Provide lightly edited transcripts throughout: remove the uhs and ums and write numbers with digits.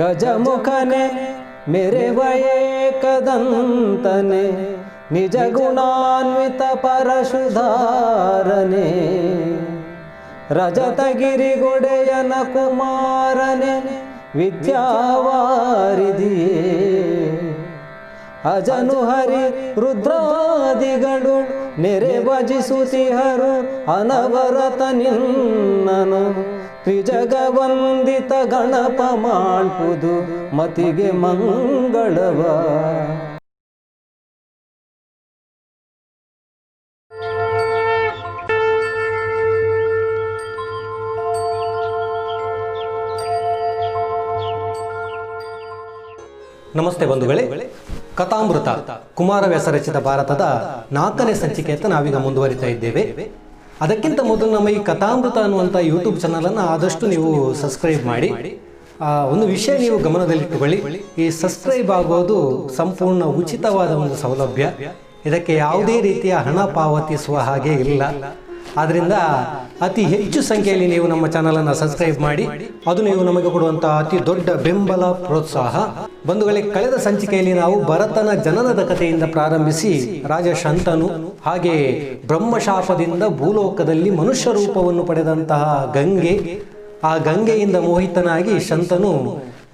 ಗಜಮುಖನೆ ಮೆರೆವಯೇ ಕದಂತನೆ ನಿಜ ಗುಣಾನ್ವಿತ ಪರಶುಧಾರನೆ ರಜತಗಿರಿಗೊಡೆಯನ ಕುಮಾರನೆ ವಿದ್ಯಾವಾರಿಧಿಯೇ ಅಜನು ಹರಿ ರುದ್ರಾದಿಗಳು ನೆರೆ ಭಜಿಸುತ್ತಿಹರು ಅನವರತ ನಿನ್ನನು ತ್ರಿಜಗವಂದಿತ ಗಣಪ ಮಾಡ್ಪುದು ಮತಿಗೆ ಮಂಗಳವ. ನಮಸ್ತೆ ಬಂಧುಗಳೇ, ಕಥಾಮೃತ ಕುಮಾರವ್ಯಾಸ ರಚಿತ ಭಾರತದ 4ನೇ ಸಂಚಿಕೆಯತ್ತ ನಾವೀಗ ಮುಂದುವರಿತಾ ಇದ್ದೇವೆ. ಅದಕ್ಕಿಂತ ಮೊದಲು ನಮ್ಮ ಈ ಕಥಾಮೃತ ಅನ್ನುವಂಥ ಯೂಟ್ಯೂಬ್ ಚಾನಲನ್ನು ಆದಷ್ಟು ನೀವು ಸಬ್ಸ್ಕ್ರೈಬ್ ಮಾಡಿ. ಒಂದು ವಿಷಯ ನೀವು ಗಮನದಲ್ಲಿಟ್ಟುಕೊಳ್ಳಿ, ಈ ಸಬ್ಸ್ಕ್ರೈಬ್ ಆಗೋದು ಸಂಪೂರ್ಣ ಉಚಿತವಾದ ಒಂದು ಸೌಲಭ್ಯ. ಇದಕ್ಕೆ ಯಾವುದೇ ರೀತಿಯ ಹಣ ಪಾವತಿಸುವ ಹಾಗೆ ಇಲ್ಲ. ಆದ್ದರಿಂದ ಅತಿ ಹೆಚ್ಚು ಸಂಖ್ಯೆಯಲ್ಲಿ ನೀವು ನಮ್ಮ ಚಾನಲನ್ನು ಸಬ್ಸ್ಕ್ರೈಬ್ ಮಾಡಿ, ಅದು ನೀವು ನಮಗೆ ಕೊಡುವಂಥ ಅತಿ ದೊಡ್ಡ ಬೆಂಬಲ, ಪ್ರೋತ್ಸಾಹ. ಬಂಧುಗಳೇ, ಕಳೆದ ಸಂಚಿಕೆಯಲ್ಲಿ ನಾವು ಭರತನ ಜನನದ ಕಥೆಯಿಂದ ಪ್ರಾರಂಭಿಸಿ ರಾಜ ಶಂತನು ಹಾಗೆ ಬ್ರಹ್ಮಶಾಪದಿಂದ ಭೂಲೋಕದಲ್ಲಿ ಮನುಷ್ಯ ರೂಪವನ್ನು ಪಡೆದಂತಹ ಗಂಗೆ, ಆ ಗಂಗೆಯಿಂದ ಮೋಹಿತನಾಗಿ ಶಂತನು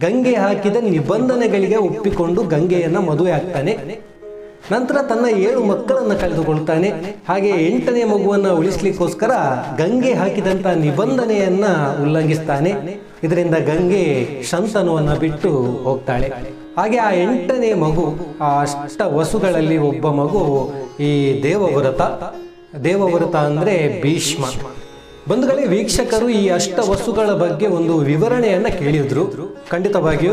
ಗಂಗೆ ಹಾಕಿದ ನಿಬಂಧನೆಗಳಿಗೆ ಒಪ್ಪಿಕೊಂಡು ಗಂಗೆಯನ್ನು ಮದುವೆ ಆಗ್ತಾನೆ. ನಂತರ ತನ್ನ 7 ಮಕ್ಕಳನ್ನು ಕಳೆದುಕೊಳ್ತಾನೆ. ಹಾಗೆ 8ನೇ ಮಗುವನ್ನು ಉಳಿಸ್ಲಿಕ್ಕೋಸ್ಕರ ಗಂಗೆ ಹಾಕಿದಂಥ ನಿಬಂಧನೆಯನ್ನ ಉಲ್ಲಂಘಿಸ್ತಾನೆ. ಇದರಿಂದ ಗಂಗೆ ಶಂತನುವನ್ನು ಬಿಟ್ಟು ಹೋಗ್ತಾಳೆ. ಹಾಗೆ ಆ 8ನೇ ಮಗು, ಆ ಅಷ್ಟ ವಸುಗಳಲ್ಲಿ ಒಬ್ಬ ಮಗು ಈ ದೇವವ್ರತ ಅಂದರೆ ಭೀಷ್ಮ. ಬಂಧುಗಳೇ, ವೀಕ್ಷಕರು ಈ ಅಷ್ಟ ವಸುಗಳ ಬಗ್ಗೆ ಒಂದು ವಿವರಣೆಯನ್ನ ಕೇಳಿದ್ರು. ಖಂಡಿತವಾಗಿಯೂ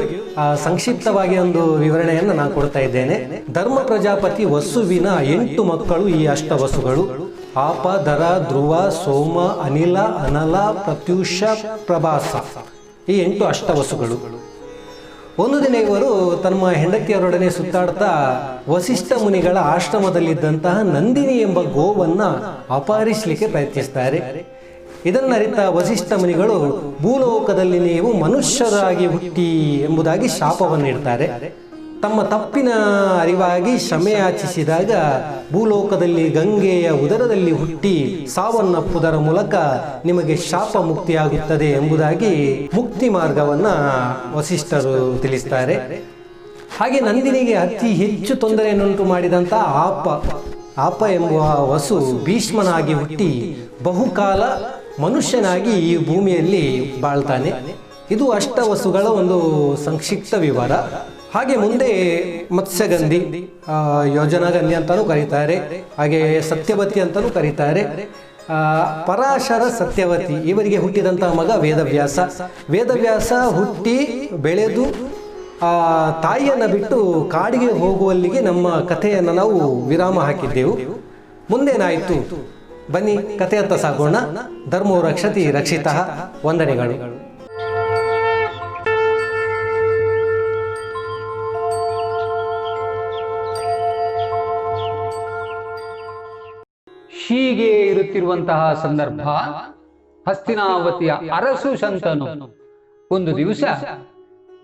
ಸಂಕ್ಷಿಪ್ತವಾಗಿ ಒಂದು ವಿವರಣೆಯನ್ನು ನಾನು ಕೊಡ್ತಾ ಇದ್ದೇನೆ. ಧರ್ಮ ಪ್ರಜಾಪತಿ ವಸುವಿನ 8 ಮಕ್ಕಳು ಈ ಅಷ್ಟ ವಸುಗಳು: ಆಪ, ದರ, ಧ್ರುವ, ಸೋಮ, ಅನಿಲ, ಅನಲ, ಪ್ರತ್ಯೂಷ, ಪ್ರಭಾಸ. ಈ 8 ಅಷ್ಟವಸುಗಳು. ಒಂದು ದಿನ ಇವರು ತಮ್ಮ ಹೆಂಡತಿಯರೊಡನೆ ಸುತ್ತಾಡ್ತಾ ವಸಿಷ್ಠ ಮುನಿಗಳ ಆಶ್ರಮದಲ್ಲಿದ್ದಂತಹ ನಂದಿನಿ ಎಂಬ ಗೋವನ್ನ ಅಪಹರಿಸಲಿಕ್ಕೆ ಪ್ರಯತ್ನಿಸ್ತಾರೆ. ಇದನ್ನರಿತ ವಸಿಷ್ಠ ಮುನಿಗಳು ಭೂಲೋಕದಲ್ಲಿ ನೀವು ಮನುಷ್ಯರಾಗಿ ಹುಟ್ಟಿ ಎಂಬುದಾಗಿ ಶಾಪವನ್ನು ನೀಡ್ತಾರೆ. ತಮ್ಮ ತಪ್ಪಿನ ಅರಿವಾಗಿ ಕ್ಷಮೆಯಾಚಿಸಿದಾಗ ಭೂಲೋಕದಲ್ಲಿ ಗಂಗೆಯ ಉದರದಲ್ಲಿ ಹುಟ್ಟಿ ಸಾವನ್ನಪ್ಪುವುದರ ಮೂಲಕ ನಿಮಗೆ ಶಾಪ ಮುಕ್ತಿಯಾಗುತ್ತದೆ ಎಂಬುದಾಗಿ ಮುಕ್ತಿ ಮಾರ್ಗವನ್ನ ವಸಿಷ್ಠರು ತಿಳಿಸ್ತಾರೆ. ಹಾಗೆ ನಂದಿನಿಗೆ ಅತಿ ಹೆಚ್ಚು ತೊಂದರೆಯನ್ನುಂಟು ಮಾಡಿದಂಥ ಆಪ ಎಂಬುವ ವಸು ಭೀಷ್ಮನಾಗಿ ಹುಟ್ಟಿ ಬಹುಕಾಲ ಮನುಷ್ಯನಾಗಿ ಈ ಭೂಮಿಯಲ್ಲಿ ಬಾಳ್ತಾನೆ. ಇದು ಅಷ್ಟವಸುಗಳ ಒಂದು ಸಂಕ್ಷಿಪ್ತ ವಿವರ. ಹಾಗೆ ಮುಂದೆ ಮತ್ಸ್ಯಗಂಧಿ, ಯೋಜನಾಗಂಧಿ ಅಂತಲೂ ಕರೀತಾರೆ, ಹಾಗೆ ಸತ್ಯವತಿ ಅಂತಲೂ ಕರೀತಾರೆ. ಪರಾಶರ, ಸತ್ಯವತಿ ಇವರಿಗೆ ಹುಟ್ಟಿದಂತಹ ಮಗ ವೇದವ್ಯಾಸ ಹುಟ್ಟಿ ಬೆಳೆದು ತಾಯಿಯನ್ನು ಬಿಟ್ಟು ಕಾಡಿಗೆ ಹೋಗುವಲ್ಲಿಗೆ ನಮ್ಮ ಕಥೆಯನ್ನು ನಾವು ವಿರಾಮ ಹಾಕಿದ್ದೆವು. ಮುಂದೇನಾಯಿತು ಬನ್ನಿ ಕಥೆಯತ್ತ ಸಾಗೋಣ. ಧರ್ಮೋ ರಕ್ಷತಿ ರಕ್ಷಿತಃ. ವಂದನೆಗಳು. ಹೀಗೆ ಇರುತ್ತಿರುವಂತಹ ಸಂದರ್ಭ, ಹಸ್ತಿನಾವತಿಯ ಅರಸು ಶಂತನು ಒಂದು ದಿವಸ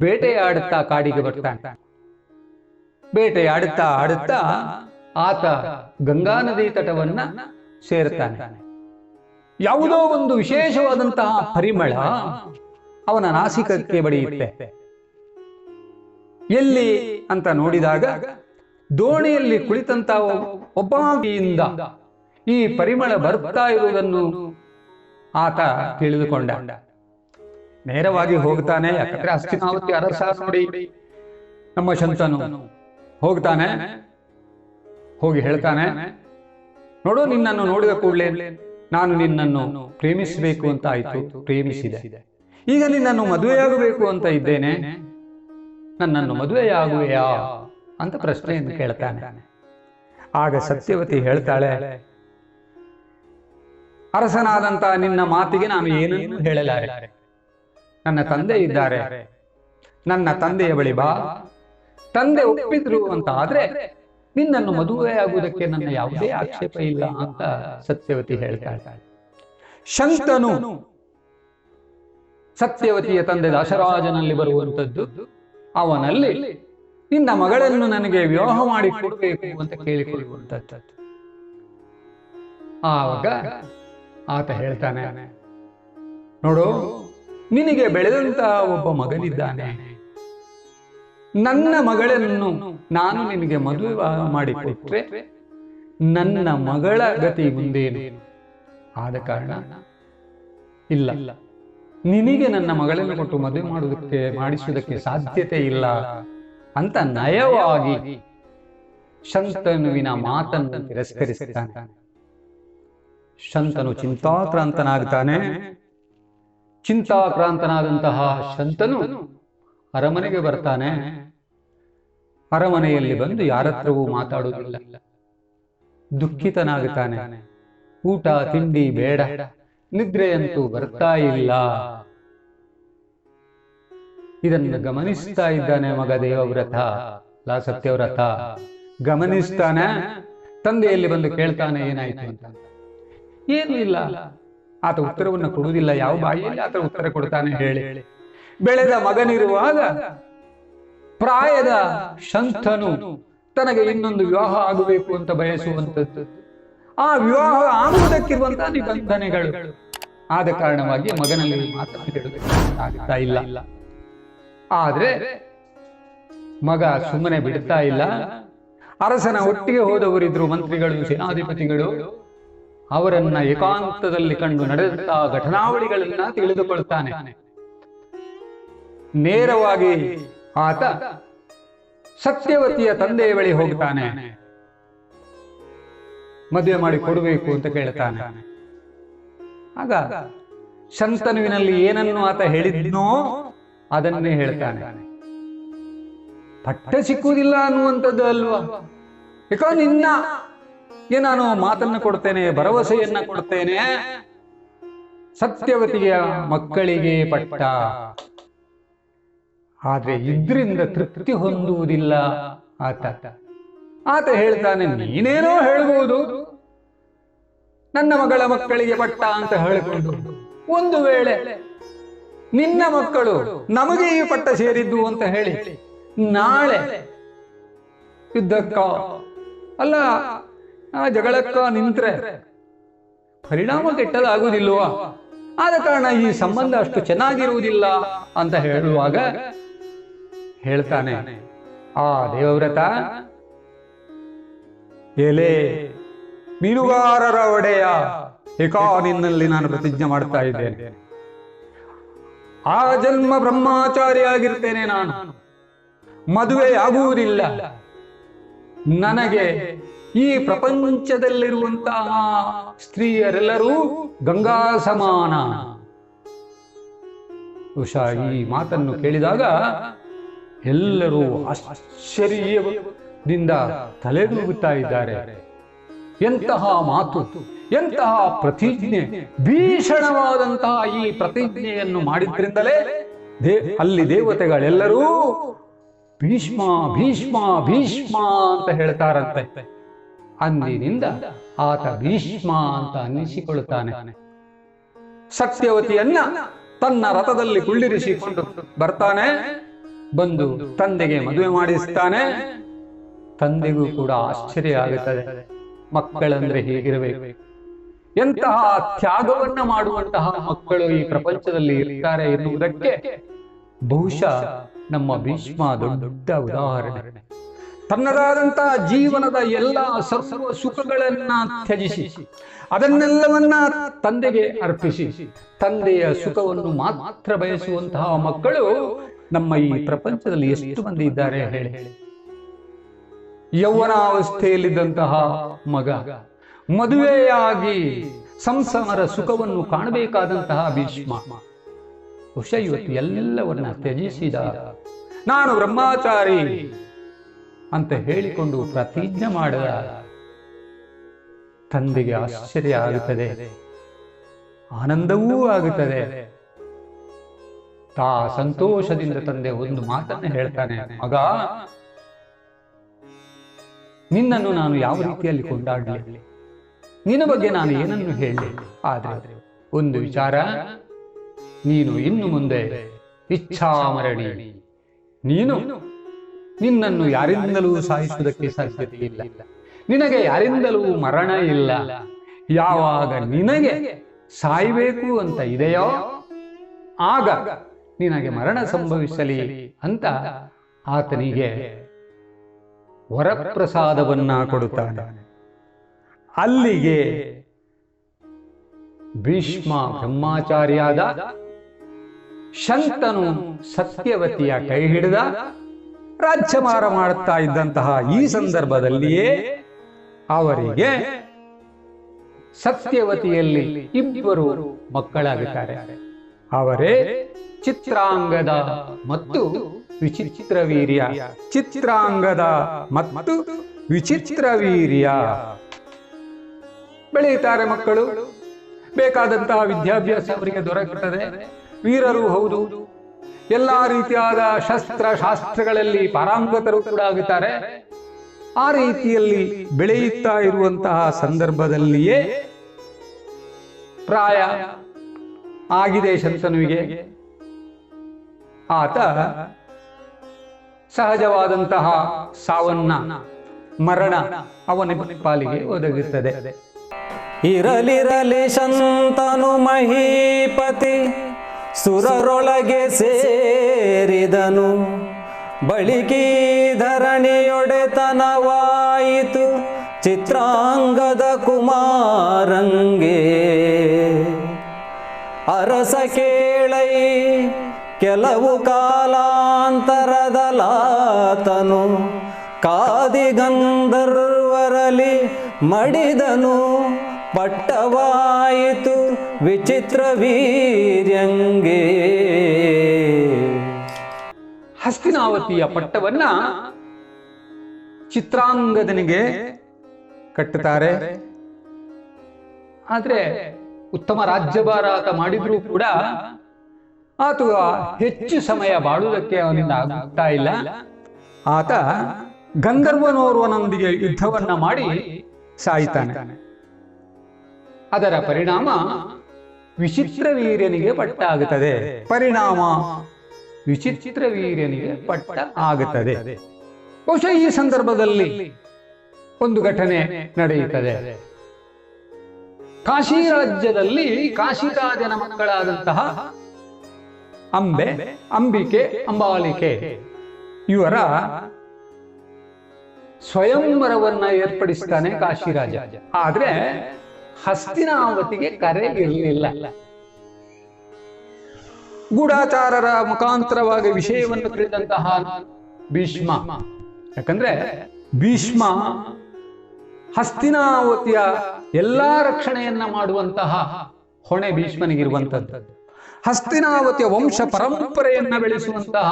ಬೇಟೆಯಾಡುತ್ತಾ ಕಾಡಿಗೆ ಬರ್ತಾನೆ. ಬೇಟೆಯಾಡುತ್ತಾ ಆಡುತ್ತಾ ಆತ ಗಂಗಾ ನದಿ ತಟವನ್ನ ಸೇರುತ್ತಾನೆ. ಯಾವುದೋ ಒಂದು ವಿಶೇಷವಾದಂತಹ ಪರಿಮಳ ಅವನ ನಾಸಿಕಕ್ಕೆ ಬಡಿಯುತ್ತೆ. ಎಲ್ಲಿ ಅಂತ ನೋಡಿದಾಗ ದೋಣಿಯಲ್ಲಿ ಕುಳಿತಂತಹ ಒಬ್ಬಾಗಿಯಿಂದ ಈ ಪರಿಮಳ ಬರ್ತಾ ಇರುವುದನ್ನು ಆತ ತಿಳಿದುಕೊಂಡ. ನೇರವಾಗಿ ಹೋಗ್ತಾನೆ. ಯಾಕಂದ್ರೆ ಹಸ್ತಿನಾವತಿ ಅರಸ ನೋಡಿ ನಮ್ಮ ಶಂತನು ಹೋಗ್ತಾನೆ. ಹೋಗಿ ಹೇಳ್ತಾನೆ, ನೋಡು, ನಿನ್ನನ್ನು ನೋಡಿದ ಕೂಡಲೇ ನಾನು ನಿನ್ನನ್ನು ಪ್ರೇಮಿಸಬೇಕು ಅಂತ ಆಯ್ತು, ಪ್ರೇಮಿಸಿದೆ. ಈಗ ನಿನ್ನನ್ನು ಮದುವೆಯಾಗಬೇಕು ಅಂತ ಇದ್ದೇನೆ, ನನ್ನನ್ನು ಮದುವೆಯಾಗುವೆಯಾ ಅಂತ ಪ್ರಶ್ನೆಯನ್ನು ಕೇಳ್ತಾನೆ. ಆಗ ಸತ್ಯವತಿ ಹೇಳ್ತಾಳೆ, ಅರಸನಾದಂತ ನಿನ್ನ ಮಾತಿಗೆ ನಾನು ಏನನ್ನೂ ಹೇಳಲಾರೆ. ನನ್ನ ತಂದೆ ಇದ್ದಾರೆ, ನನ್ನ ತಂದೆಯ ಬಳಿ ಬಾ. ತಂದೆ ಒಪ್ಪಿದ್ರು ಅಂತ ಆದ್ರೆ ನಿನ್ನನ್ನು ಮದುವೆಯಾಗುವುದಕ್ಕೆ ನನ್ನ ಯಾವುದೇ ಆಕ್ಷೇಪ ಇಲ್ಲ ಅಂತ ಸತ್ಯವತಿ ಹೇಳ್ತಾಳೆ. ಶಂತನು ಸತ್ಯವತಿಯ ತಂದೆ ದಶರಾಜನಲ್ಲಿ ಬರುವಂಥದ್ದು. ಅವನಲ್ಲಿ ನಿನ್ನ ಮಗಳನ್ನು ನನಗೆ ವಿವಾಹ ಮಾಡಿ ಕೊಡಬೇಕು ಅಂತ ಕೇಳಿಕೊಳ್ಳುವಂಥದ್ದು. ಆವಾಗ ಆತ ಹೇಳ್ತಾನೆ, ನೋಡು, ನಿನಗೆ ಬೆಳೆದಂತ ಒಬ್ಬ ಮಗನಿದ್ದಾನೆ. ನನ್ನ ಮಗಳನ್ನು ನಾನು ನಿನಗೆ ಮದುವೆ ಮಾಡಿಕೊಟ್ರೆ ನನ್ನ ಮಗಳ ಗತಿ ಮುಂದೇನು? ಆದ ಕಾರಣ ಇಲ್ಲ, ನಿನಗೆ ನನ್ನ ಮಗಳನ್ನು ಕೊಟ್ಟು ಮದುವೆ ಮಾಡಿಸುವುದಕ್ಕೆ ಸಾಧ್ಯತೆ ಇಲ್ಲ ಅಂತ ನಯವಾಗಿ ಶಂತನುವಿನ ಮಾತನ್ನು ತಿರಸ್ಕರಿಸುತ್ತಾನೆ. ಶಂತನು ಚಿಂತಾಕ್ರಾಂತನಾಗ್ತಾನೆ. ಚಿಂತಾಕ್ರಾಂತನಾದಂತಹ ಶಂತನು ಅರಮನೆಗೆ ಬರ್ತಾನೆ. ಅರಮನೆಯಲ್ಲಿ ಬಂದು ಯಾರತ್ರವೂ ಮಾತಾಡುವುದಿಲ್ಲ. ದುಃಖಿತನಾಗುತ್ತಾನೆ. ಊಟ ತಿಂಡಿ ಬೇಡ, ನಿದ್ರೆಯಂತೂ ಬರ್ತಾ ಇಲ್ಲ. ಇದನ್ನು ಗಮನಿಸ್ತಾ ಇದ್ದಾನೆ ಮಗ ದೇವವ್ರತ, ಸತ್ಯವ್ರತ ಗಮನಿಸ್ತಾನೆ. ತಂದೆಯಲ್ಲಿ ಬಂದು ಕೇಳ್ತಾನೆ, ಏನಾಯ್ತು ಅಂತ. ಏನೂ ಇಲ್ಲ. ಆತ ಉತ್ತರವನ್ನು ಕೊಡುವುದಿಲ್ಲ. ಯಾವ ಬಾಯಿಯಲ್ಲಿ ಆತ ಉತ್ತರ ಕೊಡ್ತಾನೆ ಹೇಳಿ? ಬೆಳೆದ ಮಗನಿರುವಾಗ ಪ್ರಾಯದ ಶಂತನು ತನಗೆ ಇನ್ನೊಂದು ವಿವಾಹ ಆಗಬೇಕು ಅಂತ ಬಯಸುವಂಥದ್ದು. ಆ ವಿವಾಹ ಆಗುವುದಕ್ಕಿರುವಂತಹ ನಿಬಂಧನೆಗಳು. ಆದ ಕಾರಣವಾಗಿ ಮಗನಲ್ಲಿ ಮಾತನಾಡುತ್ತಾ ಇಲ್ಲ. ಆದ್ರೆ ಮಗ ಸುಮ್ಮನೆ ಬಿಡ್ತಾ ಇಲ್ಲ. ಅರಸನ ಒಟ್ಟಿಗೆ ಹೋದವರಿದ್ರು, ಮಂತ್ರಿಗಳು, ಸೇನಾಧಿಪತಿಗಳು. ಅವರನ್ನ ಏಕಾಂತದಲ್ಲಿ ಕಂಡು ನಡೆದಂತಹ ಘಟನಾವಳಿಗಳನ್ನ ತಿಳಿದುಕೊಳ್ತಾನೆ. ನೇರವಾಗಿ ಆತ ಸತ್ಯವತಿಯ ತಂದೆಯ ಬಳಿ ಹೋಗ್ತಾನೆ. ಮದುವೆ ಮಾಡಿ ಕೊಡಬೇಕು ಅಂತ ಕೇಳ್ತಾನೆ. ಆಗ ಶಂತನುವಿನಲ್ಲಿ ಏನನ್ನು ಆತ ಹೇಳಿದ್ನೋ ಅದನ್ನೇ ಹೇಳ್ತಾನೆ. ಪಟ್ಟ ಸಿಕ್ಕುವುದಿಲ್ಲ ಅನ್ನುವಂಥದ್ದು ಅಲ್ವಾ? ಯಾಕಂದ್ರೆ ನಾನು ಮಾತನ್ನ ಕೊಡ್ತೇನೆ, ಭರವಸೆಯನ್ನ ಕೊಡ್ತೇನೆ. ಸತ್ಯವತಿಯ ಮಕ್ಕಳಿಗೆ ಪಟ್ಟ. ಆದ್ರೆ ಇದ್ರಿಂದ ತೃಪ್ತಿ ಹೊಂದುವುದಿಲ್ಲ ಆತ ಹೇಳ್ತಾನೆ, ನೀನೇನೋ ಹೇಳ್ಬಹುದು, ನನ್ನ ಮಗಳ ಮಕ್ಕಳಿಗೆ ಪಟ್ಟ ಅಂತ ಹೇಳಿಕೊಂಡು, ಒಂದು ವೇಳೆ ನಿನ್ನ ಮಕ್ಕಳು ನಮಗೆ ಈ ಪಟ್ಟ ಸೇರಿದ್ದು ಅಂತ ಹೇಳಿ ನಾಳೆ ಯುದ್ಧಕ್ಕ ಅಲ್ಲ ಜಗಳಕ್ಕ ನಿಂತ್ರೆ ಪರಿಣಾಮ ಕೆಟ್ಟದಾಗುವುದಿಲ್ವಾ? ಆದ ಕಾರಣ ಈ ಸಂಬಂಧ ಅಷ್ಟು ಚೆನ್ನಾಗಿರುವುದಿಲ್ಲ ಅಂತ ಹೇಳುವಾಗ ಹೇಳ್ತಾನೆ ಆ ದೇವವ್ರತ, ಎಲೆ ಮೀನುಗಾರರ ಒಡೆಯ, ನಿನ್ನಲ್ಲಿ ನಾನು ಪ್ರತಿಜ್ಞೆ ಮಾಡ್ತಾ ಇದ್ದೇನೆ. ಆ ಜನ್ಮ ಬ್ರಹ್ಮಚಾರಿಯಾಗಿರ್ತೇನೆ ನಾನು, ಮದುವೆಯಾಗುವುದಿಲ್ಲ. ನನಗೆ ಈ ಪ್ರಪಂಚದಲ್ಲಿರುವಂತಹ ಸ್ತ್ರೀಯರೆಲ್ಲರೂ ಗಂಗಾ ಸಮಾನ. ಉಷಾ ಈ ಮಾತನ್ನು ಕೇಳಿದಾಗ ಎಲ್ಲರೂ ಆಶ್ಚರ್ಯದಿಂದ ತಲೆದೂಗುತ್ತಾ ಇದ್ದಾರೆ. ಎಂತಹ ಮಾತು, ಎಂತಹ ಪ್ರತಿಜ್ಞೆ! ಭೀಷಣವಾದಂತಹ ಈ ಪ್ರತಿಜ್ಞೆಯನ್ನು ಮಾಡಿದ್ರಿಂದಲೇ ಅಲ್ಲಿ ದೇವತೆಗಳೆಲ್ಲರೂ ಭೀಷ್ಮ ಭೀಷ್ಮ ಭೀಷ್ಮ ಅಂತ ಹೇಳ್ತಾರಂತೆ. ಅಂದಿನಿಂದ ಆತ ಭೀಷ್ಮ ಅಂತ ಅನ್ನಿಸಿಕೊಳ್ಳುತ್ತಾನೆ. ಸತ್ಯವತಿಯನ್ನ ತನ್ನ ರಥದಲ್ಲಿ ಕುಳ್ಳಿರಿಸಿಕೊಂಡು ಬರ್ತಾನೆ. ಬಂದು ತಂದೆಗೆ ಮದುವೆ ಮಾಡಿಸ್ತಾನೆ. ತಂದೆಗೂ ಕೂಡ ಆಶ್ಚರ್ಯ ಆಗುತ್ತದೆ, ಮಕ್ಕಳಂದ್ರೆ ಹೇಗಿರಬೇಕು, ಎಂತಹ ತ್ಯಾಗವನ್ನ ಮಾಡುವಂತಹ ಮಕ್ಕಳು ಈ ಪ್ರಪಂಚದಲ್ಲಿ ಇರ್ತಾರೆ ಎನ್ನುವುದಕ್ಕೆ ಬಹುಶಃ ನಮ್ಮ ಭೀಷ್ಮ ದೊಡ್ಡ ಉದಾಹರಣೆ. ತನ್ನದಾದಂತಹ ಜೀವನದ ಎಲ್ಲ ಸರ್ವ ಸುಖಗಳನ್ನ ತ್ಯಜಿಸಿ ಅದನ್ನೆಲ್ಲವನ್ನ ತಂದೆಗೆ ಅರ್ಪಿಸಿ ತಂದೆಯ ಸುಖವನ್ನು ಮಾತ್ರ ಬಯಸುವಂತಹ ಮಕ್ಕಳು ನಮ್ಮ ಈ ಪ್ರಪಂಚದಲ್ಲಿ ಎಷ್ಟು ಮಂದಿ ಇದ್ದಾರೆ ಹೇಳಿ. ಯೌವನಾವಸ್ಥೆಯಲ್ಲಿದ್ದಂತಹ ಮಗ ಮದುವೆಯಾಗಿ ಸಂಸಾರ ಸುಖವನ್ನು ಕಾಣಬೇಕಾದಂತಹ ಭೀಷ್ಮ ಬಹುಶಃ ಇವತ್ತು ಎಲ್ಲವನ್ನ ತ್ಯಜಿಸಿದ. ನಾನು ಬ್ರಹ್ಮಚಾರಿ ಅಂತ ಹೇಳಿಕೊಂಡು ಪ್ರತಿಜ್ಞೆ ಮಾಡಿದ. ತಂದೆಗೆ ಆಶ್ಚರ್ಯ ಆಗುತ್ತದೆ, ಆನಂದವೂ ಆಗುತ್ತದೆ. ತಾ ಸಂತೋಷದಿಂದ ತಂದೆ ಒಂದು ಮಾತನ್ನು ಹೇಳ್ತಾನೆ, ಮಗ, ನಿನ್ನನ್ನು ನಾನು ಯಾವ ರೀತಿಯಲ್ಲಿ ಕೊಂಡಾಡಲಿ, ನಿನ್ನ ಬಗ್ಗೆ ನಾನು ಏನನ್ನು ಹೇಳಲಿ. ಆದ್ರೆ ಒಂದು ವಿಚಾರ, ನೀನು ಇನ್ನು ಮುಂದೆ ಇಚ್ಛಾಮರಣಿ. ನೀನು ನಿನ್ನನ್ನು ಯಾರಿಂದಲೂ ಸಾಯಿಸುವುದಕ್ಕೆ ಸಾಧ್ಯತೆ ಇಲ್ಲ. ನಿನಗೆ ಯಾರಿಂದಲೂ ಮರಣ ಇಲ್ಲ. ಯಾವಾಗ ನಿನಗೆ ಸಾಯಬೇಕು ಅಂತ ಇದೆಯೋ ಆಗ ನಿನಗೆ ಮರಣ ಸಂಭವಿಸಲಿ ಅಂತ ಆತನಿಗೆ ವರಪ್ರಸಾದವನ್ನ ಕೊಡುತ್ತಾನೆ. ಅಲ್ಲಿಗೆ ಭೀಷ್ಮ ಬ್ರಹ್ಮಚಾರಿಯಾದ, ಶಂತನು ಸತ್ಯವತಿಯ ಕೈ ಹಿಡಿದ, ರಾಜ್ಯಭಾರ ಮಾಡುತ್ತಾ ಇದ್ದಂತಹ ಈ ಸಂದರ್ಭದಲ್ಲಿಯೇ ಅವರಿಗೆ ಸತ್ಯವತಿಯಲ್ಲಿ ಇಬ್ಬರು ಮಕ್ಕಳಾಗುತ್ತಾರೆ. ಅವರೇ ಚಿತ್ರಾಂಗದ ಮತ್ತು ವಿಚಿತ್ರವೀರ್ಯ. ಚಿತ್ರಾಂಗದ ಮತ್ತು ವಿಚಿತ್ರವೀರ್ಯ ಬೆಳೆಯುತ್ತಾರೆ ಮಕ್ಕಳು. ಬೇಕಾದಂತಹ ವಿದ್ಯಾಭ್ಯಾಸ ಅವರಿಗೆ ದೊರಕುತ್ತದೆ. ವೀರರು ಹೌದು, ಎಲ್ಲಾ ರೀತಿಯಾದ ಶಾಸ್ತ್ರಗಳಲ್ಲಿ ಪಾರಂಗತರು ಕೂಡ ಆಗುತ್ತಾರೆ. ಆ ರೀತಿಯಲ್ಲಿ ಬೆಳೆಯುತ್ತಾ ಇರುವಂತಹ ಸಂದರ್ಭದಲ್ಲಿಯೇ ಪ್ರಾಯ ಆಗಿದೆ ಶಂತನುವಿಗೆ. ಆತ ಸಹಜವಾದಂತಹ ಸಾವನ್ನ, ಮರಣ ಅವನ ಪಾಲಿಗೆ ಒದಗುತ್ತದೆ. ಇರಲಿರಲಿ ಶಂತನು ಮಹೀಪತಿ ಸುರರೊಳಗೆ ಸೇರಿದನು. ಬಳಿಕೀ ಧರಣಿಯೊಡೆತನವಾಯಿತು ಚಿತ್ರಾಂಗದ ಕುಮಾರಂಗೆ. ಅರಸ ಕೇಳೈ ಕೆಲವು ಕಾಲಾಂತರದಲಾತನು ಕಾದಿಗಂಧರ್ವರಲಿ ಮಡಿದನು. ಪಟ್ಟವಾಯಿತು ವಿಚಿತ್ರ ವೀರ್ಯಂಗೆ. ಹಸ್ತಿನಾವತಿಯ ಪಟ್ಟವನ್ನ ಚಿತ್ರಾಂಗದನಿಗೆ ಕಟ್ಟುತ್ತಾರೆ. ಆದ್ರೆ ಉತ್ತಮ ರಾಜ್ಯಭಾರ ಆತ ಮಾಡಿದ್ರೂ ಕೂಡ ಆತ ಹೆಚ್ಚು ಸಮಯ ಬಾಳುವುದಕ್ಕೆ ಅವನಿಂದ ಆಗ್ತಾ ಇಲ್ಲ. ಆತ ಗಂಧರ್ವನೋರ್ವನೊಂದಿಗೆ ಯುದ್ಧವನ್ನ ಮಾಡಿ ಸಾಯ್ತಾನೆ. ಅದರ ಪರಿಣಾಮ ವಿಚಿತ್ರ ವೀರ್ಯನಿಗೆ ಪಟ್ಟ ಆಗುತ್ತದೆ. ಪರಿಣಾಮ ವಿಚಿತ್ರ ವೀರ್ಯನಿಗೆ ಪಟ್ಟ ಆಗುತ್ತದೆ. ಬಹುಶಃ ಈ ಸಂದರ್ಭದಲ್ಲಿ ಒಂದು ಘಟನೆ ನಡೆಯುತ್ತದೆ. ಕಾಶಿ ರಾಜ್ಯದಲ್ಲಿ ಕಾಶಿರಾಜನ ಮಕ್ಕಳಾದಂತಹ ಅಂಬೆ, ಅಂಬಿಕೆ, ಅಂಬಾಲಿಕೆ ಇವರ ಸ್ವಯಂವರವನ್ನ ಏರ್ಪಡಿಸ್ತಾನೆ ಕಾಶಿರಾಜ. ಆದ್ರೆ ಹಸ್ತಿನಾವತಿಗೆ ಕರೆ ಇರಲಿಲ್ಲ. ಗೂಢಾಚಾರರ ಮುಖಾಂತರವಾಗಿ ವಿಷಯವನ್ನು ತಿಳಿದಂತಹ ಭೀಷ್ಮ, ಯಾಕಂದ್ರೆ ಭೀಷ್ಮ ಹಸ್ತಿನಾವತಿಯ ಎಲ್ಲಾ ರಕ್ಷಣೆಯನ್ನ ಮಾಡುವಂತಹ ಹೊಣೆ ಭೀಷ್ಮನಿಗಿರುವಂತದ್ದು. ಹಸ್ತಿನಾವತಿಯ ವಂಶ ಪರಂಪರೆಯನ್ನ ಬೆಳೆಸುವಂತಹ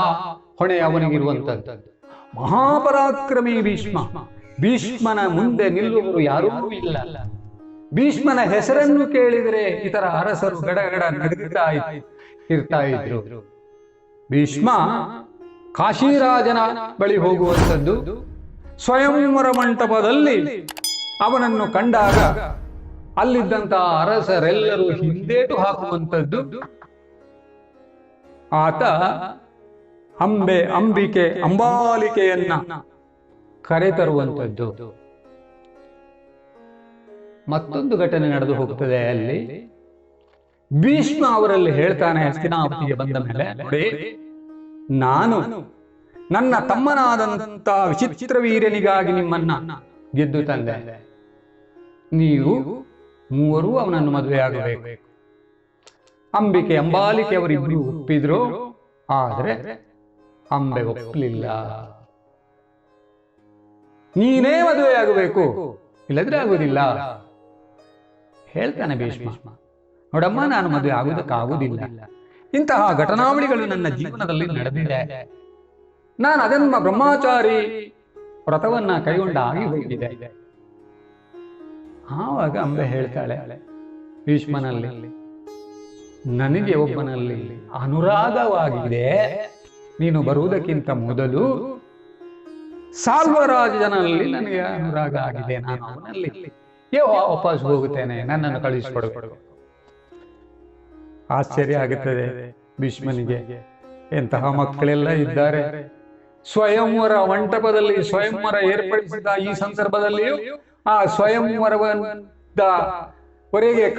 ಹೊಣೆ ಅವನಿಗಿರುವಂತದ್ದು. ಮಹಾಪರಾಕ್ರಮಿ ಭೀಷ್ಮ. ಭೀಷ್ಮನ ಮುಂದೆ ನಿಲ್ಲುವರು ಯಾರೂ ಇಲ್ಲ. ಭೀಷ್ಮನ ಹೆಸರನ್ನು ಕೇಳಿದರೆ ಇತರ ಅರಸರು ಗಡಗಡ ನಡುಗುತ್ತಾ ಇರ್ತಾ ಇದ್ರು. ಭೀಷ್ಮ ಕಾಶಿರಾಜನ ಬಳಿ ಹೋಗುವಂಥದ್ದು. ಸ್ವಯಂವರ ಮಂಟಪದಲ್ಲಿ ಅವನನ್ನು ಕಂಡಾಗ ಅಲ್ಲಿದ್ದಂತಹ ಅರಸರೆಲ್ಲರೂ ಹಿಂದೇಟು ಹಾಕುವಂಥದ್ದು. ಆತ ಅಂಬೆ, ಅಂಬಿಕೆ, ಅಂಬಾಲಿಕೆಯನ್ನ ಕರೆತರುವಂಥದ್ದು. ಮತ್ತೊಂದು ಘಟನೆ ನಡೆದು ಹೋಗ್ತದೆ. ಅಲ್ಲಿ ಭೀಷ್ಮ ಅವರಲ್ಲಿ ಹೇಳ್ತಾನೆ, ಹಸ್ತಿನಾವತಿಗೆ ಬಂದ ಮೇಲೆ, ನೋಡಿ, ನಾನು ನನ್ನ ತಮ್ಮನಾದಂತ ವಿಚಿತ್ರ ವೀರ್ಯನಿಗಾಗಿ ನಿಮ್ಮನ್ನ ಗೆದ್ದು ತಂದೆ. ನೀವು ಮೂವರು ಅವನನ್ನು ಮದುವೆಯಾಗಬೇಕು. ಅಂಬಿಕೆ, ಅಂಬಾಲಿಕೆ ಅವರಿಬ್ರು ಒಪ್ಪಿದ್ರು. ಆದ್ರೆ ಅಂಬೆ ಒಪ್ಪಲಿಲ್ಲ. ನೀನೇ ಮದುವೆಯಾಗಬೇಕು, ಇಲ್ಲದ್ರೆ ಆಗುವುದಿಲ್ಲ ಹೇಳ್ತಾನೆ ಭೀಷ್ಮ. ನೋಡಮ್ಮ, ನಾನು ಮದುವೆ ಆಗುವುದಕ್ಕಾಗುವುದಿಲ್ಲ. ಇಂತಹ ಘಟನಾವಳಿಗಳು ನನ್ನ ಜೀವನದಲ್ಲಿ ನಡೆದಿದೆ. ನಾನು ಅದನ್ನ ಬ್ರಹ್ಮಚಾರಿ ವ್ರತವನ್ನ ಕೈಗೊಂಡ ಆಗಿ ಹೋಗಿದೆ. ಆವಾಗ ಅಂಬೆ ಹೇಳ್ತಾಳೆ ಭೀಷ್ಮನಲ್ಲಿ, ನನಗೆ ಒಬ್ಬನಲ್ಲಿ ಅನುರಾಗವಾಗಿದೆ. ನೀನು ಬರುವುದಕ್ಕಿಂತ ಮೊದಲು ಸಾಲ್ವರಾಜನಲ್ಲಿ ನನಗೆ ಅನುರಾಗ ಆಗಿದೆ. ನಾನು ಅವನಲ್ಲಿ ವಾಪಸ್ ಹೋಗುತ್ತೇನೆ, ನನ್ನನ್ನು ಕಳಿಸಿಕೊಡಬೇಕು. ಆಶ್ಚರ್ಯ ಆಗುತ್ತದೆ ಭೀಷ್ಮನಿಗೆ. ಎಂತಹ ಮಕ್ಕಳೆಲ್ಲ ಇದ್ದಾರೆ. ಸ್ವಯಂವರ ಮಂಟಪದಲ್ಲಿ ಸ್ವಯಂವರ ಏರ್ಪಡಿಸಿದ ಈ ಸಂದರ್ಭದಲ್ಲಿಯೂ ಆ ಸ್ವಯಂವರವರೆಗೆ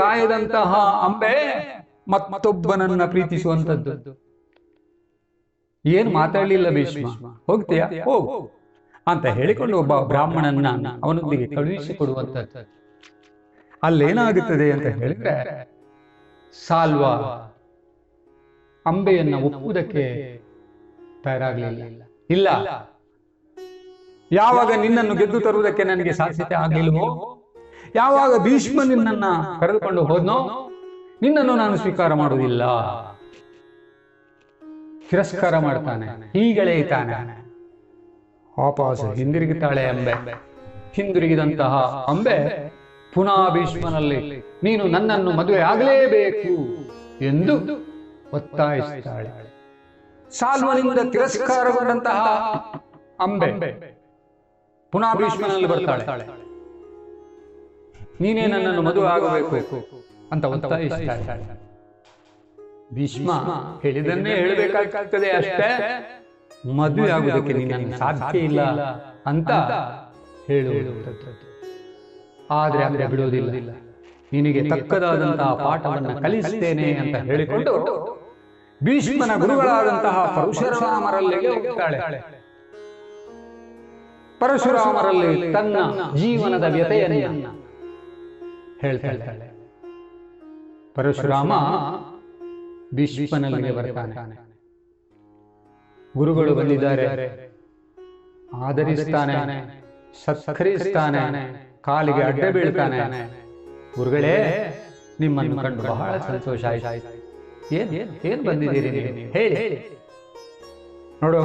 ಕಾಯದಂತಹ ಅಂಬೆ ಮತ್ತೊಬ್ಬನನ್ನ ಪ್ರೀತಿಸುವಂತದ್ದು. ಏನು ಮಾತಾಡಲಿಲ್ಲ ಭೀಷ್ಮ. ಹೋಗ್ತೀಯಾ ಹೋಗು ಅಂತ ಹೇಳಿಕೊಂಡು ಒಬ್ಬ ಬ್ರಾಹ್ಮಣನ್ನ ಅವನೊಂದಿಗೆ ಕಳುಹಿಸಿಕೊಡುವಂತದ್ದು. ಅಲ್ಲೇನಾಗುತ್ತದೆ ಅಂತ ಹೇಳಿದ್ರೆ, ಸಾಲ್ವ ಅಂಬೆಯನ್ನ ಒಪ್ಪುವುದಕ್ಕೆ ತಯಾರಾಗಲಿಲ್ಲ. ಇಲ್ಲ, ಯಾವಾಗ ನಿನ್ನನ್ನು ಗೆದ್ದು ತರುವುದಕ್ಕೆ ನನಗೆ ಸಾಧ್ಯತೆ ಆಗಲಿಲ್ವೋ, ಯಾವಾಗ ಭೀಷ್ಮ ನಿನ್ನನ್ನ ಕರೆದುಕೊಂಡು ಹೋದ್ನೋ, ನಿನ್ನನ್ನು ನಾನು ಸ್ವೀಕಾರ ಮಾಡುವುದಿಲ್ಲ. ತಿರಸ್ಕಾರ ಮಾಡ್ತಾನೆ, ಹೀಗೆಳೆಯುತ್ತಾನೆ. ವಾಪಸ್ ಹಿಂದಿರುಗುತ್ತಾಳೆ ಅಂಬೆ. ಹಿಂದಿರುಗಿದಂತಹ ಅಂಬೆ ಪುನಃ ಭೀಷ್ಮನಲ್ಲಿ ನೀನು ನನ್ನನ್ನು ಮದುವೆ ಆಗಲೇಬೇಕು ಎಂದು ಒತ್ತಾಯಿಸುತ್ತಾಳೆ. ಸಾಲ್ವನಿಂದ ತಿರಸ್ಕಾರಗೊಂಡಂತಹ ಅಂಬೆ ಪುನಃ ಭೀಷ್ಮನಲ್ಲಿ ಬರ್ತಾಳೆ. ನೀನೇ ನನ್ನನ್ನು ಮದುವೆ ಆಗಬೇಕು ಅಂತ ಒತ್ತಾಯಿಸುತ್ತಾಳೆ. ಭೀಷ್ಮ ಹೇಳಿದನ್ನೇ ಹೇಳಬೇಕಾಗ್ತದೆ ಅಷ್ಟೇ, ಮದುವೆ ಆಗುವುದಕ್ಕೆ ನಿನ್ನನ್ನು ಸಾಧ್ಯ ಇಲ್ಲ ಅಂತ ಹೇಳುವುದು. ಆದ್ರೆ ಅಂಬೆ ಬಿಡುವುದಿಲ್ಲ. ನಿನಗೆ ತಕ್ಕದಾದಂತಹ ಪಾಠವನ್ನು ಕಲಿಸ್ತೇನೆ ಅಂತ ಹೇಳಿಕೊಂಡು ಭೀಷ್ಮನ ಗುರುಗಳಾದಂತಹ ಪರಶುರಾಮರಲ್ಲಿಗೆ ಹೋಗ್ತಾಳೆ. ಪರಶುರಾಮರಲ್ಲಿ ತನ್ನ ಜೀವನದ ವ್ಯಥೆಯನ್ನ ಹೇಳ್ತಾಳೆ. ಪರಶುರಾಮ ಭೀಷ್ಮನಲ್ಲಿಗೆ ಬರ್ತಾನೆ. ಗುರುಗಳು ಬಂದಿದ್ದಾರೆ, ಆದರಿಸ್ತಾನೆ, ಸತ್ಕರಿಸ್ತಾನೆ, ಕಾಲಿಗೆ ಅಡ್ಡ ಬೀಳ್ತಾನೆ. ಗುರುಗಳೇ, ನಿಮ್ಮನ್ನು ಕಂಡು ಬಹಳ ಸಂತೋಷ ಆಯ್ತು. ಏನ್ ಬಂದಿದ್ದೀರಿ ನೀವು ಹೇಳಿ. ನೋಡು,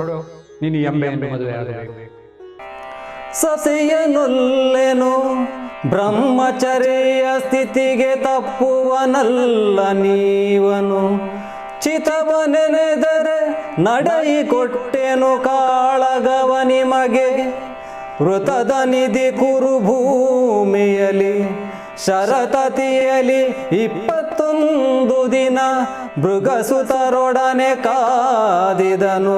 ನೀನು ಎಂಬೆಯನ್ನು ಮದುವೆ ಆಗಬೇಕು. ಸತಿಯನೊಲ್ಲೆನು ಬ್ರಹ್ಮಚರ್ಯ ಸ್ಥಿತಿಗೆ ತಪ್ಪುವನಲ್ಲ ನೀವನು. ಚಿತವನೆನೆದರೆ ನಡೈ ಕೊಟ್ಟೆನು ಕಾಳಗವ ನಿಮಗೆ. ವೃತದ ನಿಧಿ ಕುರುಭೂಮಿಯಲಿ ಶರತತಿಯಲಿ 21 ದಿನ ಮೃಗಸುತರೊಡನೆ ಕಾದಿದನು.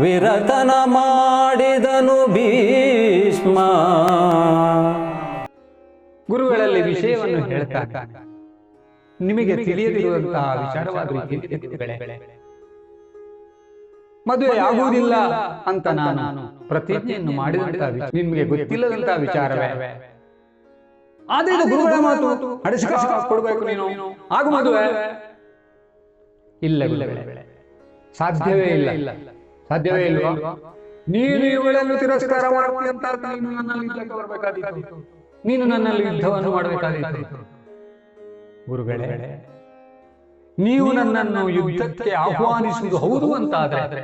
ವಿರತನ ಮಾಡಿದನು ಭೀಷ್ಮ. ಗುರುಗಳಲ್ಲಿ ವಿಷಯವನ್ನು ಹೇಳ್ತಾನೆ. ನಿಮಗೆ ತಿಳಿಯದಿರುವಂತಹ ವಿಚಾರವಾದ ಮದುವೆ ಆಗುವುದಿಲ್ಲ ಅಂತ ನಾನು ಪ್ರತಿಜ್ಞೆಯನ್ನು ಮಾಡಿದಂತಹ ನಿಮಗೆ ಗೊತ್ತಿಲ್ಲದಂತಹ ವಿಚಾರವೇ. ಆದ್ರೆ ಇದು ಗುರುಗಳ ಮಾತು, ಕೊಡಬೇಕು ನೀನು, ಆಗು ಮದುವೆ. ಇಲ್ಲ, ಸಾಧ್ಯವೇ ಇಲ್ಲ. ಸಾಧ್ಯವೇ ಇಲ್ವಾ? ನೀನು ಇವುಗಳನ್ನು ತಿರಸ್ಕಾರ ಮಾಡುತ್ತೀ ಅಂತ ನೀನು ನನ್ನಲ್ಲಿ ಯುದ್ಧಕ್ಕೆ ಬರಬೇಕಾದೀತು, ನೀನು ನನ್ನಲ್ಲಿ ಯುದ್ಧವನ್ನು ಮಾಡಬೇಕಾದೀತು. ಗುರುಗಳೇ, ನೀವು ನನ್ನನ್ನು ಯುದ್ಧಕ್ಕೆ ಆಹ್ವಾನಿಸುವುದು ಹೌದು ಅಂತಾದ್ರೆ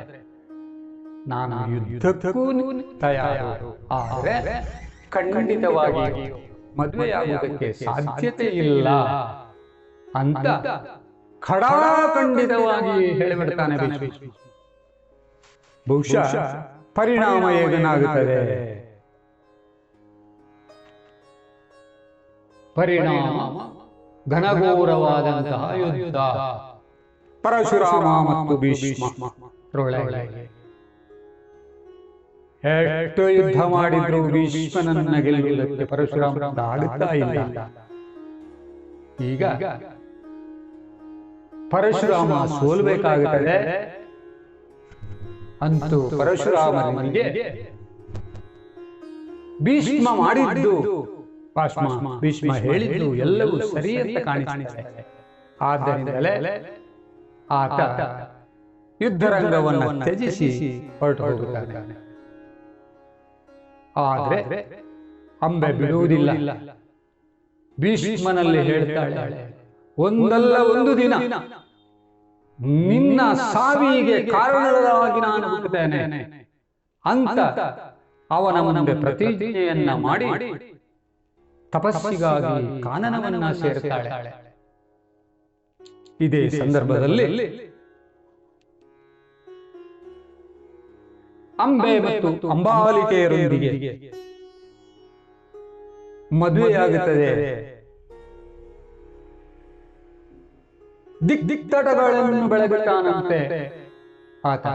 ನಾನು ಯುದ್ಧಕ್ಕೂ ತಯಾರು. ಆದರೆ ಖಂಡಿತವಾಗಿ ಮದುವೆಯಾಗುವುದಕ್ಕೆ ಸಾಧ್ಯತೆ ಇಲ್ಲ ಅಂತ ಖಡಾಖಂಡಿತವಾಗಿ ಹೇಳಿಬಿಡ್ತಾನೆ ಭೀಷ್ಮ. ಬಹುಶಃ ಪರಿಣಾಮ ಏನಾಗುತ್ತದೆ? ಪರಿಣಾಮ ಘನಘೋರವಾದಂತಹ ಯುದ್ಧ. ಪರಶುರಾಮ ಮತ್ತು ಭೀಷ್ಮ ಎಷ್ಟು ಯುದ್ಧ ಮಾಡಿದ್ರು ಭೀಷ್ಮನನ್ನ ಗೆಲ್ಲುವುದಕ್ಕೆ ಪರಶುರಾಮ ಆಗುತ್ತಾ ಇಲ್ಲ. ಈಗ ಪರಶುರಾಮ ಸೋಲ್ಬೇಕಾಗುತ್ತದೆ. ಅಂತೂ ಪರಶುರಾಮನಿಗೆ ಭೀಷ್ಮ ಮಾಡಿದ್ದು, ಭೀಷ್ಮ ಹೇಳಿದ್ದು ಎಲ್ಲವೂ ಸರಿ ಅಂತ ಕಾಣಿಸುತ್ತದೆ. ಆದ್ದರಿಂದಲೇ ಆತ ಯುದ್ಧರಂಗವನ್ನು ತ್ಯಜಿಸಿ ಹೊರಟು ಹೋಗುತ್ತಾನೆ. ಆದ್ರೆ ಅಂಬೆ ಬಿಡುವುದಿಲ್ಲ. ಭೀಷ್ಮನಲ್ಲಿ ಹೇಳ್ತಾಳೆ, ಒಂದಲ್ಲ ಒಂದು ದಿನ ನಿನ್ನ ಸಾವಿಗೆ ಕಾರಣವಾಗಿ ನಾನು ಹುಟ್ಟುತ್ತೇನೆ ಅಂತ ಅವನ ಮುಂದೆ ಪ್ರತಿಜ್ಞೆಯನ್ನ ಮಾಡಿ ತಪಸ್ಸಿಗಾಗಿ ಕಾನನವನ್ನ ಸೇರುತ್ತಾಳೆ. ಇದೇ ಸಂದರ್ಭದಲ್ಲಿ ಅಂಬೆ ಮತ್ತು ಅಂಬಾಲಿಕೆಯರೊಂದಿಗೆ ಮದುವೆಯಾಗುತ್ತದೆ. ದಿಕ್ತಟಗಳನ್ನು ಬೆಳಗುತ್ತಾನಂತೆ ಆತ.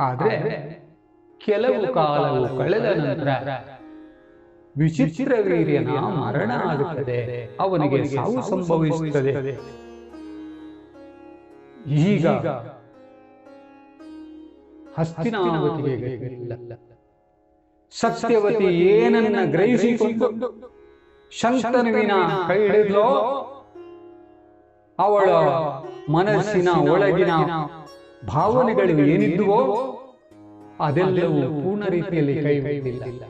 ಆದ್ರೆ ಕೆಲವು ಕಾಲವು ಕಳೆದ ನಂತರ ವಿಚಿತ್ರ ವೀರ್ಯನ ಮರಣ ಆಗುತ್ತದೆ, ಅವನಿಗೆ ಸಾವು ಸಂಭವಿಸುತ್ತದೆ. ಈಗ ಹಸ್ತಿನಾವತಿಗೆ ಗತಿಯಿಲ್ಲ. ಸತ್ಯವತಿ ಏನನ್ನ ಗ್ರಹಿಸಿಕೊಂಡು ಶಂತನುವಿನ ಕೈ ಹಿಡಿದ್ಲೋ, ಅವಳ ಮನಸ್ಸಿನ ಒಳಗಿನ ಭಾವನೆಗಳು ಏನಿದ್ದುವೋ ಅದೆಲ್ಲವೂ ಪೂರ್ಣ ರೀತಿಯಲ್ಲಿ ಕೈ ಬಿಡಲಿಲ್ಲ.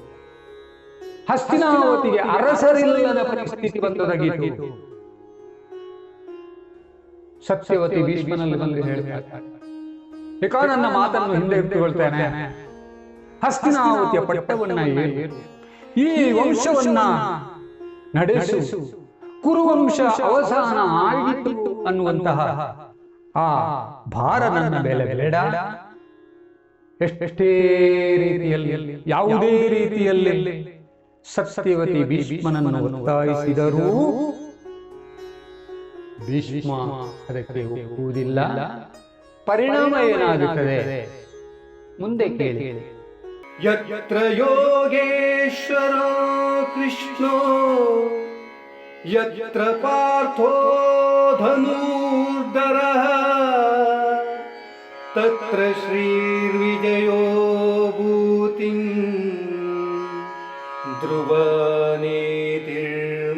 ಹಸ್ತಿನಾವತಿಗೆ ಅರಸರಿಲ್ಲದ ಪರಿಸ್ಥಿತಿ ಬಂದೊದಗಿತು. ಸತ್ಯವತಿ ಭೀಷ್ಮನಲ್ಲಿ ಬಂದು ಹೇಳ್ತಾರೆ, ಏಕೋ ನನ್ನ ಮಾತನ್ನು ಹಿಂದೆ ಇಟ್ಟುಕೊಳ್ತೇನೆ, ಹಸ್ತಿನಾವತಿಯ ಪಟ್ಟವನ್ನ ಏರು, ಈ ವಂಶವನ್ನ ನಡೆಸು, ಕುರುವಂಶ ಅವಸಾನ ಆಯಿತು ಅನ್ನುವಂತಹ ಆ ಭಾರ ನನ್ನ ಮೇಲೆ ಬೇಡ. ಎಷ್ಟೇ ರೀತಿಯಲ್ಲಿ, ಯಾವುದೇ ರೀತಿಯಲ್ಲಿ ಸತ್ಯವತಿ ಭೀಷ್ಮನನ್ನು ಒತ್ತಾಯಿಸಿದರೂ ಭೀಷ್ಮ ಅದಕ್ಕೆ ಒಪ್ಪುವುದಿಲ್ಲ. ಪರಿಣಾಮ ಏನಾಗುತ್ತದೆ ಮುಂದೆ ಕೇಳಿ. ಯತ್ರ ಯೋಗೇಶ್ವರ ಕೃಷ್ಣೋ ಯತ್ರ ಪಾರ್ಥೋ ಧನುರ್ಧರಃ ತತ್ರ ಶ್ರೀರ್ವಿಜಯೋ ಭೂತಿಂ ಧ್ರುವ ನೀತಿರ್ಮತಿರ್